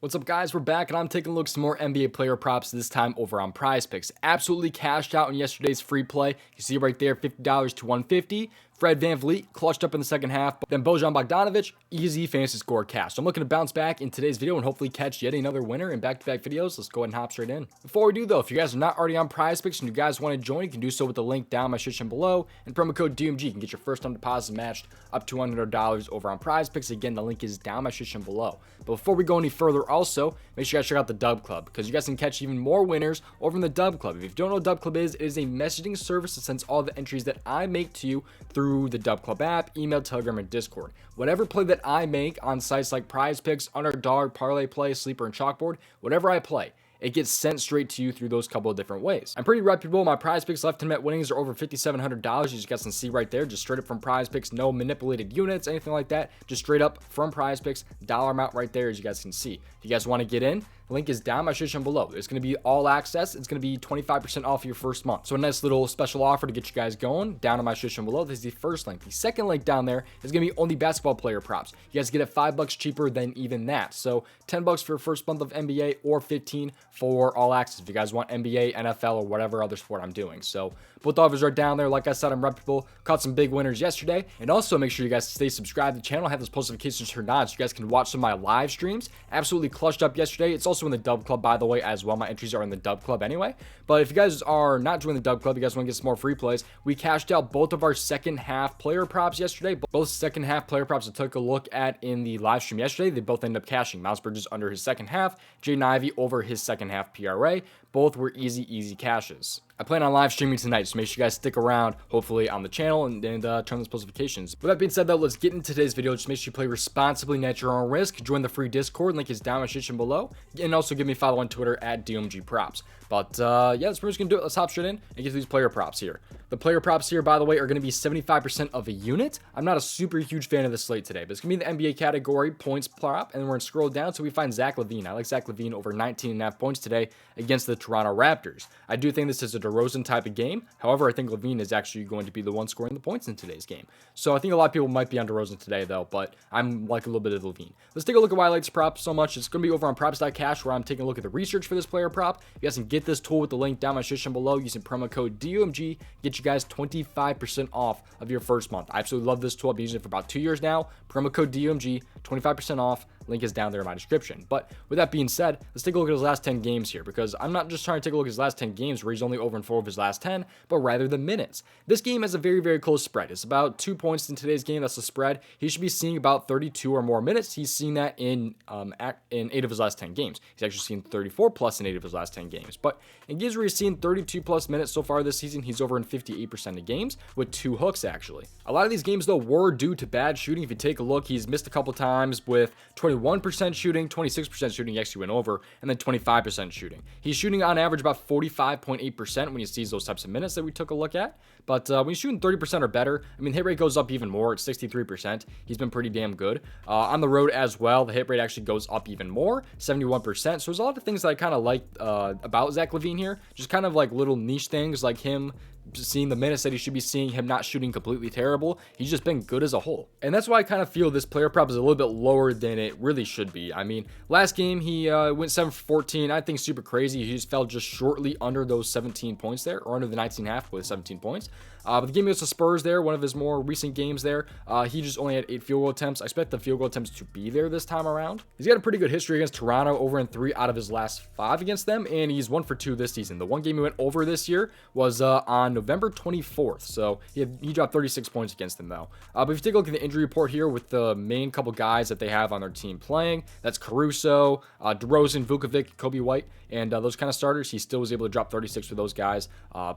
What's up, guys? We're back, and I'm taking a look at some more NBA player props, this time over on PrizePicks. Absolutely cashed out in yesterday's free play. You see right there, $50 to $150. Fred VanVleet clutched up in the second half, but then Bojan Bogdanovic, easy fantasy score cash. So I'm looking to bounce back in today's video and hopefully catch yet another winner in back-to-back videos. Let's go ahead and hop straight in. Before we do, though, if you guys are not already on PrizePicks and you guys want to join, you can do so with the link down my description below, and promo code DOMG. You can get your first time deposit matched up to $100 over on PrizePicks. Again, the link is down my description below. But before we go any further, also, make sure you guys check out the Dub Club, because you guys can catch even more winners over in the Dub Club. If you don't know what Dub Club is, it is a messaging service that sends all the entries that I make to you through the Dub Club app, email, Telegram, and Discord. Whatever play that I make on sites like PrizePicks, Underdog, Parlay Play, Sleeper, and Chalkboard, whatever I play, it gets sent straight to you through those couple of different ways. I'm pretty reputable. My PrizePicks left-hand bet winnings are over $5,700. You guys can see right there, just straight up from PrizePicks, no manipulated units, anything like that. Just straight up from PrizePicks, dollar amount right there, as you guys can see. If you guys want to get in, link is down my description below. It's going to be all access. It's going to be 25% off your first month. So a nice little special offer to get you guys going down in my description below. This is the first link. The second link down there is going to be only basketball player props. You guys get it $5 cheaper than even that. So $10 for your first month of NBA or $15 for all access if you guys want NBA, NFL, or whatever other sport I'm doing. So both offers are down there. Like I said, I'm reputable. Caught some big winners yesterday. And also make sure you guys stay subscribed to the channel. I have those post notifications turned on so you guys can watch some of my live streams. Absolutely clutched up yesterday. It's also in the Dub Club, by the way, as well. My entries are in the Dub Club anyway. But if you guys are not joining the Dub Club, you guys want to get some more free plays, we cashed out both of our second half player props yesterday. Both second half player props I took a look at in the live stream yesterday, they both ended up cashing. Miles Bridges under his second half, Jaden Ivey over his second half PRA. Both were easy cashes. I plan on live streaming tonight, so make sure you guys stick around, hopefully on the channel, and turn those post notifications. With that being said, though, let's get into today's video. Just make sure you play responsibly and at your own risk. Join the free Discord, link is down in the description below, and also give me a follow on Twitter at DOMG Props. But yeah, that's pretty much gonna do it. Let's hop straight in and get to these player props here. The player props here, by the way, are going to be 75% of a unit. I'm not a super huge fan of the slate today, but it's going to be the NBA category points prop, and we're going to scroll down until we find Zach LaVine. I like Zach LaVine over 19.5 points today against the Toronto Raptors. I do think this is a DeRozan type of game. However, I think LaVine is actually going to be the one scoring the points in today's game. So I think a lot of people might be on DeRozan today, though, but I'm like a little bit of LaVine. Let's take a look at why I like this prop so much. It's going to be over on props.cash, where I'm taking a look at the research for this player prop. You guys can get this tool with the link down my description below using promo code DOMG. Get you guys 25% off of your first month. I absolutely love this tool. I've been using it for about 2 years now. Promo code DOMG, 25% off. Link is down there in my description. But with that being said, let's take a look at his last 10 games here, because I'm not just trying to take a look at his last 10 games where he's only over in 4 of his last 10, but rather the minutes. This game has a very close spread. It's about 2 points in today's game. That's the spread. He should be seeing about 32 or more minutes. He's seen that in 8 of his last 10 games. He's actually seen 34 plus in 8 of his last 10 games. But in games where he's seen 32 plus minutes so far this season, he's over in 58% of games with 2 hooks, actually. A lot of these games, though, were due to bad shooting. If you take a look, he's missed a couple times with 21% shooting, 26% shooting, he actually went over, and then 25% shooting. He's shooting on average about 45.8% when he sees those types of minutes that we took a look at. But when he's shooting 30% or better, I mean, hit rate goes up even more. It's 63%. He's been pretty damn good. On the road as well, the hit rate actually goes up even more, 71%. So there's a lot of things that I kind of like about Zach LaVine here. Just kind of like little niche things, like him seeing the minutes that he should be seeing, him not shooting completely terrible. He's just been good as a whole. And that's why I kind of feel this player prop is a little bit lower than it really should be. I mean, last game he went 7 for 14. I think super crazy. He just fell just shortly under those 17 points there, or under the 19.5 with 17 points. But the game against the Spurs there, one of his more recent games there, he just only had 8 field goal attempts. I expect the field goal attempts to be there this time around. He's got a pretty good history against Toronto, over in 3 out of his last 5 against them, and he's 1 for 2 this season. The one game he went over this year was on November 24th, so he dropped 36 points against them, though. But if you take a look at the injury report here with the main couple guys that they have on their team playing, that's Caruso, DeRozan, Vukovic, Kobe White, and those kind of starters, he still was able to drop 36 for those guys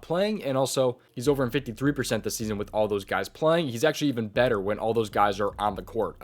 playing, and also he's over in 53% this season with all those guys playing. He's actually even better when all those guys are on the court.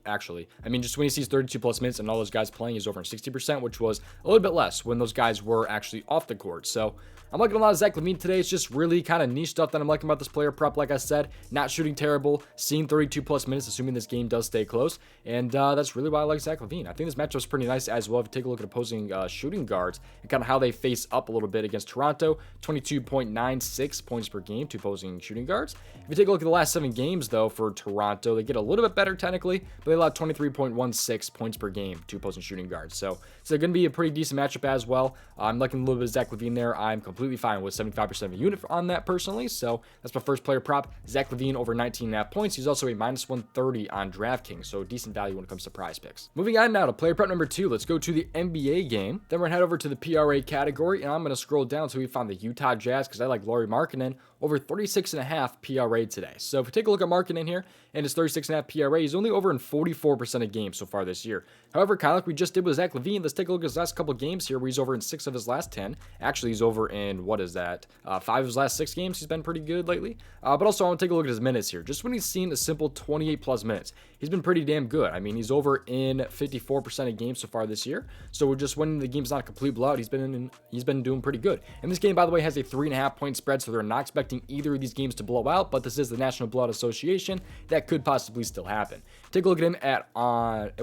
Actually, I mean, just when he sees 32 plus minutes and all those guys playing, he's over in 60%, which was a little bit less when those guys were actually off the court. So I'm liking a lot of Zach LaVine today. It's just really kind of niche stuff that I'm liking about this player prop. Like I said, not shooting terrible, seeing 32 plus minutes, assuming this game does stay close. And that's really why I like Zach LaVine. I think this matchup is pretty nice as well. If you take a look at opposing shooting guards and kind of how they face up a little bit against Toronto, 22.96 points per game to opposing shooting guards. If you take a look at the last 7 games, though, for Toronto, they get a little bit better technically, but they allowed 23.16 points per game to opposing shooting guards. So it's going to be a pretty decent matchup as well. I'm liking a little bit of Zach LaVine there. I'm completely fine with 75% of a unit on that personally. So that's my first player prop. Zach LaVine over 19.5 points. He's also a minus 130 on DraftKings, so decent value when it comes to prize picks. Moving on now to player prop number 2. Let's go to the NBA game. Then we're going to head over to the PRA category, and I'm going to scroll down until we find the Utah Jazz because I like Lauri Markkanen over 36.5 PRA today. So if we take a look at Markkanen here and his 36.5 PRA, he's only over in 44% of games so far this year. However, kind of like we just did with Zach LaVine, let's take a look at his last couple games here where he's over in 6 of his last 10. Actually, he's over in, 5 of his last 6 games. He's been pretty good lately. But also, I want to take a look at his minutes here. Just when he's seen a simple 28 plus minutes, he's been pretty damn good. I mean, he's over in 54% of games so far this year. So we're just when the game's not a complete blowout, he's been doing pretty good. And this game, by the way, has a 3.5 point spread, so they're not expecting either of these games to blow out, but this is the National Blowout Association. That could possibly still happen. Take a look at him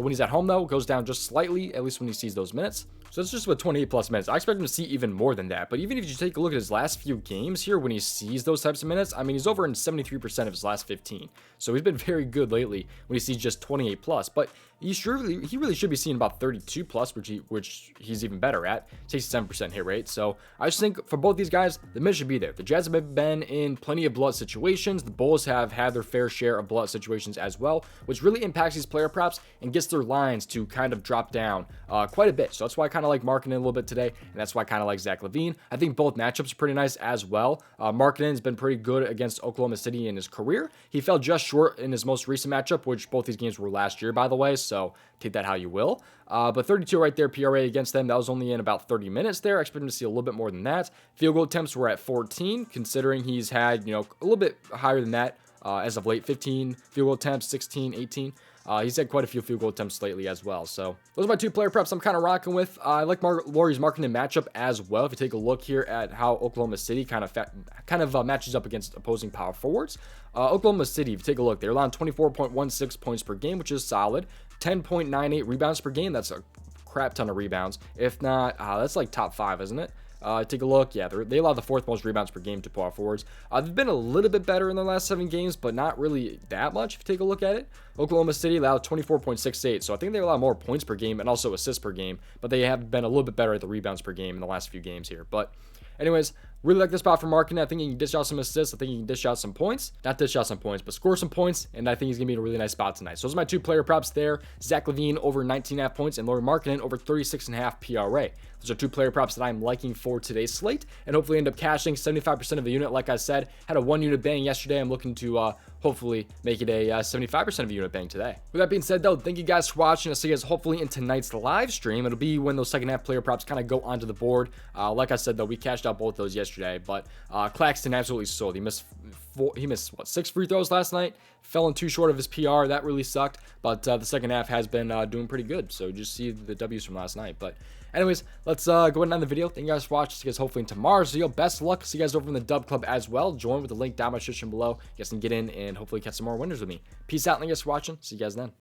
when he's at home, though. Goes down just slightly, at least when he sees those minutes. So it's just with 28 plus minutes. I expect him to see even more than that. But even if you take a look at his last few games here, when he sees those types of minutes, I mean, he's over in 73% of his last 15. So he's been very good lately when he sees just 28 plus. But he really should be seeing about 32 plus, which he's even better at. 67% hit rate. So I just think for both these guys, the minutes should be there. The Jazz have been in plenty of blowout situations. The Bulls have had their fair share of blowout situations as well, which really impacts these player props and gets their lines to kind of drop down quite a bit. So that's why I kind of like Markkanen a little bit today, and that's why I kind of like Zach LaVine. I think both matchups are pretty nice as well. Markkanen's been pretty good against Oklahoma City in his career. He fell just short in his most recent matchup, which both these games were last year, by the way, so take that how you will. But 32 right there, PRA against them. That was only in about 30 minutes there. I expect him to see a little bit more than that. Field goal attempts were at 14, considering he's had, a little bit higher than that as of late. 15 field goal attempts, 16, 18. He's had quite a few field goal attempts lately as well. So those are my 2 player props I'm kind of rocking with. I like Lauri's Markkanen matchup as well. If you take a look here at how Oklahoma City kind of matches up against opposing power forwards. Oklahoma City, if you take a look, they're allowing 24.16 points per game, which is solid. 10.98 rebounds per game. That's a crap ton of rebounds. If not, that's like top 5, isn't it? Take a look. Yeah, they allow the 4th most rebounds per game to power forwards. They've been a little bit better in their last 7 games, but not really that much if you take a look at it. Oklahoma City allowed 24.68, so I think they allow more points per game and also assists per game, but they have been a little bit better at the rebounds per game in the last few games here. But anyways, really like this spot for Markkanen. I think he can dish out some assists. I think he can dish out some points. Not dish out some points, but score some points. And I think he's going to be in a really nice spot tonight. So those are my 2 player props there. Zach LaVine over 19.5 points and Lauri Markkanen over 36.5 PRA. Those are 2 player props that I'm liking for today's slate. And hopefully end up cashing 75% of the unit. Like I said, had a 1 unit bang yesterday. I'm looking to hopefully make it a 75% of a unit bang today. With that being said, though, thank you guys for watching. I'll see you guys hopefully in tonight's live stream. It'll be when those second half player props kind of go onto the board. Like I said, though, we cashed out both those yesterday, but Claxton absolutely sold. He missed 6 free throws last night. Fell in 2 short of his PR. That really sucked. But the second half has been doing pretty good. So just see the W's from last night. But anyways, let's go ahead and end the video. Thank you guys for watching. See you guys hopefully in tomorrow's video. Best of luck. See you guys over in the Dub Club as well. Join with the link down my description below. You guys can get in and hopefully catch some more winners with me. Peace out. Thank you guys for watching. See you guys then.